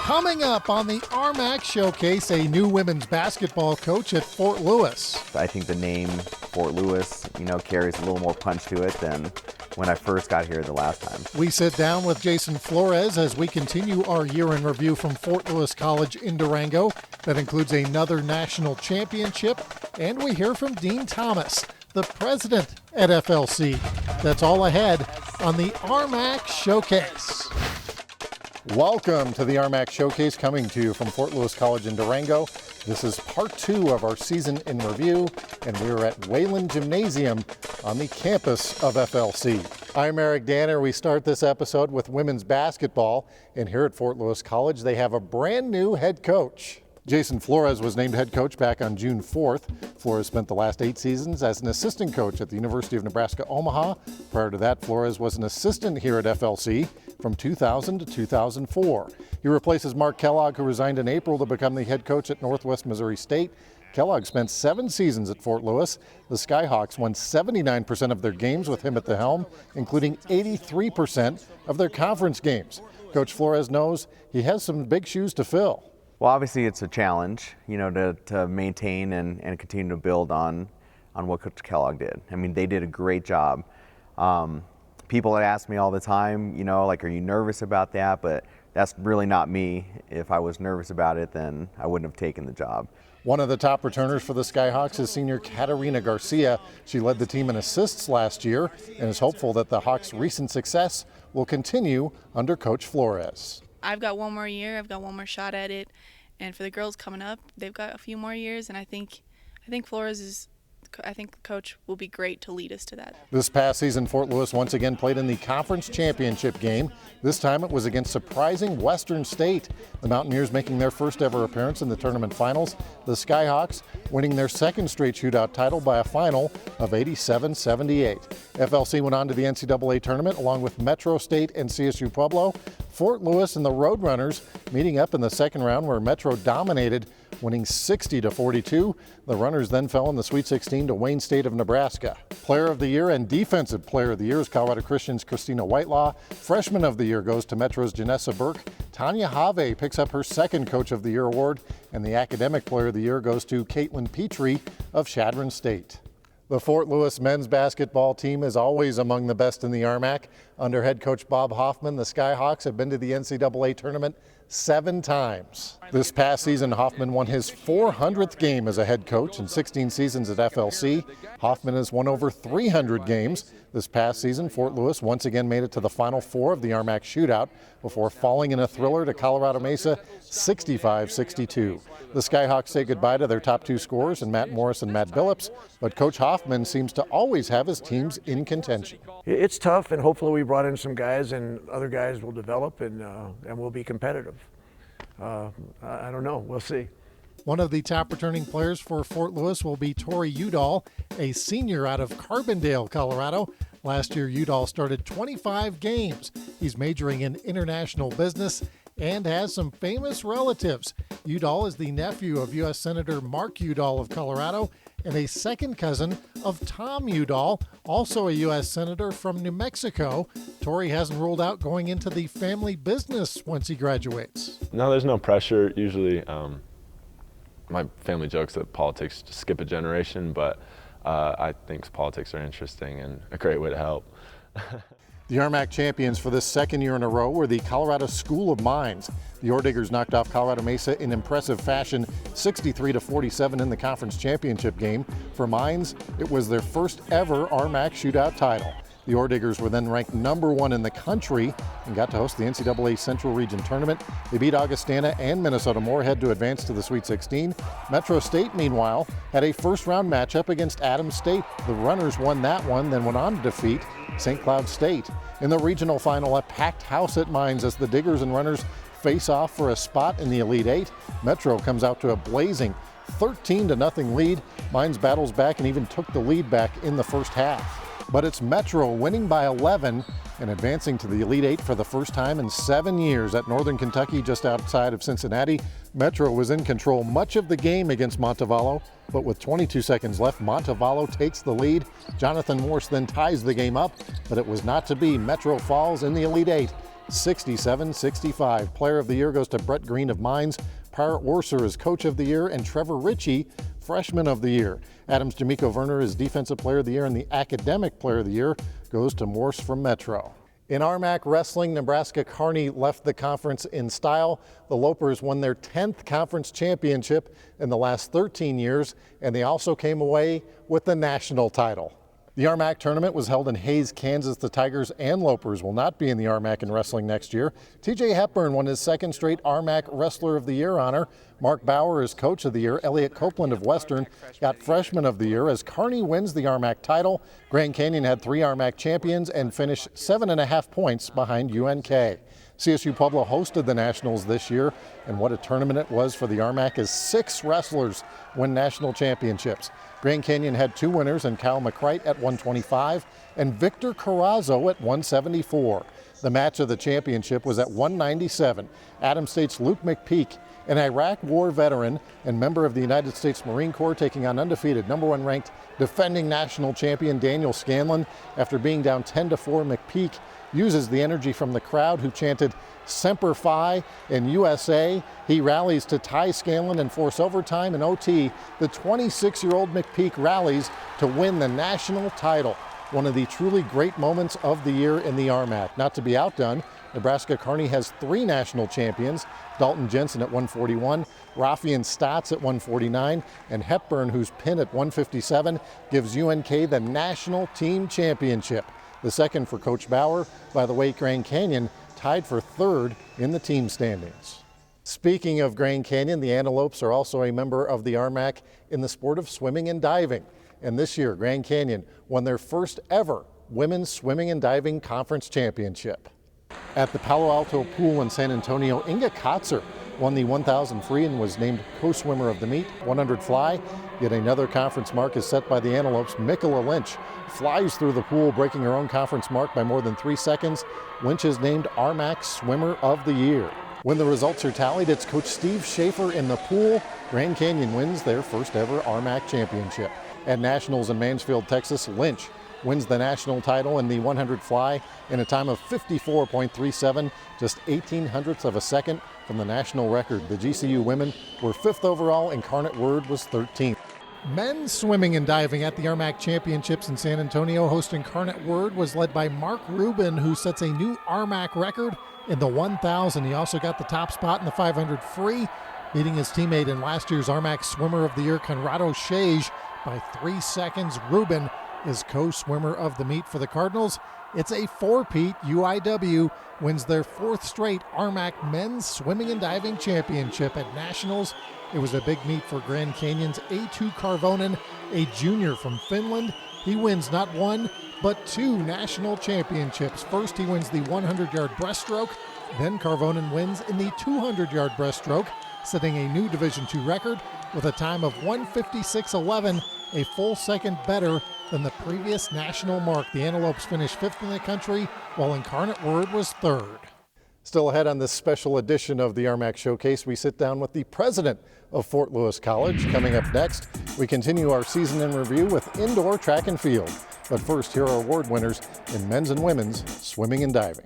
Coming up on the RMAC Showcase, a new women's basketball coach at Fort Lewis. I think the name Fort Lewis, carries a little more punch to it than when I first got here the last time. We sit down with Jason Flores as we continue our year in review from Fort Lewis College in Durango. That includes another national championship, and we hear from Dean Thomas, the president at FLC. That's all ahead on the RMAC Showcase. Welcome to the RMAC Showcase, coming to you from Fort Lewis College in Durango. This is part 2 of our season in review, and we're at Wayland Gymnasium on the campus of FLC. I'm Eric Danner. We start this episode with women's basketball, and here at Fort Lewis College, they have a brand new head coach. Jason Flores was named head coach back on June 4th. Flores spent the last 8 seasons as an assistant coach at the University of Nebraska, Omaha. Prior to that, Flores was an assistant here at FLC from 2000 to 2004. He replaces Mark Kellogg, who resigned in April to become the head coach at Northwest Missouri State. Kellogg spent 7 seasons at Fort Lewis. The Skyhawks won 79% of their games with him at the helm, including 83% of their conference games. Coach Flores knows he has some big shoes to fill. Well, obviously it's a challenge, to maintain and continue to build on what Coach Kellogg did. I mean, they did a great job. People had asked me all the time, are you nervous about that? But that's really not me. If I was nervous about it, then I wouldn't have taken the job. One of the top returners for the Skyhawks is senior Katerina Garcia. She led the team in assists last year and is hopeful that the Hawks' recent success will continue under Coach Flores. I've got one more year. I've got one more shot at it. And for the girls coming up, they've got a few more years. And I think the coach will be great to lead us to that. This past season, Fort Lewis once again played in the conference championship game. This time it was against surprising Western State. The Mountaineers making their first ever appearance in the tournament finals. The Skyhawks winning their second straight shootout title by a final of 87-78. FLC went on to the NCAA tournament along with Metro State and CSU Pueblo. Fort Lewis and the Roadrunners meeting up in the second round, where Metro dominated, winning 60-42. The Runners then fell in the Sweet 16 to Wayne State of Nebraska. Player of the Year and Defensive Player of the Year is Colorado Christian's Christina Whitelaw. Freshman of the Year goes to Metro's Janessa Burke. Tanya Have picks up her second Coach of the Year award, and the Academic Player of the Year goes to Caitlin Petrie of Chadron State. The Fort Lewis men's basketball team is always among the best in the RMAC. Under head coach Bob Hofman, the Skyhawks have been to the NCAA tournament 7 times. This past season, Hofman won his 400th game as a head coach in 16 seasons at FLC. Hofman has won over 300 games. This past season, Fort Lewis once again made it to the Final Four of the RMAC Shootout before falling in a thriller to Colorado Mesa 65-62. The Skyhawks say goodbye to their top 2 scorers in Matt Morris and Matt Billups, but Coach Hofman seems to always have his teams in contention. It's tough, and hopefully we brought in some guys, and other guys will develop, and we'll be competitive. I don't know. We'll see. One of the top returning players for Fort Lewis will be Torrey Udall, a senior out of Carbondale, Colorado. Last year, Udall started 25 games. He's majoring in international business and has some famous relatives. Udall is the nephew of U.S. Senator Mark Udall of Colorado and a second cousin of Tom Udall, also a U.S. Senator from New Mexico. Torrey hasn't ruled out going into the family business once he graduates. No, there's no pressure. Usually, my family jokes that politics just skip a generation, but I think politics are interesting and a great way to help. The RMAC champions for this second year in a row were the Colorado School of Mines. The Ore Diggers knocked off Colorado Mesa in impressive fashion, 63-47 in the conference championship game. For Mines, it was their first ever RMAC shootout title. The Ore Diggers were then ranked #1 in the country and got to host the NCAA Central Region Tournament. They beat Augustana and Minnesota Moorhead to advance to the Sweet 16. Metro State, meanwhile, had a first-round matchup against Adams State. The Runners won that one, then went on to defeat St. Cloud State. In the regional final, a packed house at Mines as the Diggers and Runners face off for a spot in the Elite 8. Metro comes out to a blazing 13-0 lead. Mines battles back and even took the lead back in the first half. But it's Metro winning by 11 and advancing to the Elite 8 for the first time in 7 years at Northern Kentucky, just outside of Cincinnati. Metro was in control much of the game against Montevallo, but with 22 seconds left, Montevallo takes the lead. Jonathan Morse then ties the game up, but it was not to be. Metro falls in the Elite 8 67-65. Player of the Year goes to Brett Green of Mines. Par Orser is Coach of the Year, and Trevor Ritchie, Freshman of the Year. Adams Jamaica Werner is Defensive Player of the Year, and the Academic Player of the Year goes to Morse from Metro. In RMAC Wrestling, Nebraska Kearney left the conference in style. The Lopers won their 10th conference championship in the last 13 years, and they also came away with the national title. The RMAC tournament was held in Hays, Kansas. The Tigers and Lopers will not be in the RMAC in wrestling next year. TJ Hepburn won his second straight RMAC Wrestler of the Year honor. Mark Bauer is Coach of the Year. Elliott Copeland of Western got Freshman of the Year as Kearney wins the RMAC title. Grand Canyon had 3 RMAC champions and finished 7.5 points behind UNK. CSU Pueblo hosted the Nationals this year, and what a tournament it was for the RMAC as 6 wrestlers win national championships. Grand Canyon had 2 winners, and Kyle McCrite at 125 and Victor Carrazzo at 174. The match of the championship was at 197. Adams State's Luke McPeak, an Iraq War veteran and member of the United States Marine Corps, taking on undefeated #1 ranked defending national champion Daniel Scanlon. After being down 10-4, McPeak uses the energy from the crowd who chanted Semper Fi and USA. He rallies to tie Scanlon and force overtime and OT. The 26-year-old McPeak rallies to win the national title. One of the truly great moments of the year in the RMAC. Not to be outdone, Nebraska Kearney has 3 national champions, Dalton Jensen at 141, Rafian Stotts at 149, and Hepburn, who's pinned at 157, gives UNK the national team championship. The second for Coach Bauer. By the way, Grand Canyon tied for 3rd in the team standings. Speaking of Grand Canyon, the Antelopes are also a member of the RMAC in the sport of swimming and diving. And this year, Grand Canyon won their first ever Women's Swimming and Diving Conference Championship. At the Palo Alto Pool in San Antonio, Inga Kotzer won the 1,000 free and was named co-swimmer of the meet. 100 fly, yet another conference mark is set by the Antelopes. Mikola Lynch flies through the pool, breaking her own conference mark by more than 3 seconds. Lynch is named RMAC Swimmer of the Year. When the results are tallied, it's Coach Steve Schaefer in the pool. Grand Canyon wins their first ever RMAC championship. At Nationals in Mansfield, Texas, Lynch wins the national title in the 100 fly in a time of 54.37, just 18/100ths of a second from the national record. The GCU women were 5th overall, Incarnate Word was 13th. Men's swimming and diving at the RMAC Championships in San Antonio. Host Incarnate Word was led by Mark Rubin, who sets a new RMAC record in the 1,000. He also got the top spot in the 500 free, beating his teammate in last year's RMAC Swimmer of the Year, Conrado Shage, by 3 seconds. Rubin is co-swimmer of the meet for the Cardinals. It's a 4-peat. UIW wins their 4th straight RMAC Men's Swimming and Diving Championship at Nationals. It was a big meet for Grand Canyon's A2 Karvonen, a junior from Finland. He wins not 1, but 2 national championships. First, he wins the 100-yard breaststroke. Then Karvonen wins in the 200-yard breaststroke, setting a new Division II record with a time of 1:56.11, a full second better than the previous national mark. The Antelopes finished 5th in the country, while Incarnate Word was 3rd. Still ahead on this special edition of the RMAC Showcase, we sit down with the president of Fort Lewis College. Coming up next, we continue our season in review with indoor track and field. But first, here are award winners in men's and women's swimming and diving.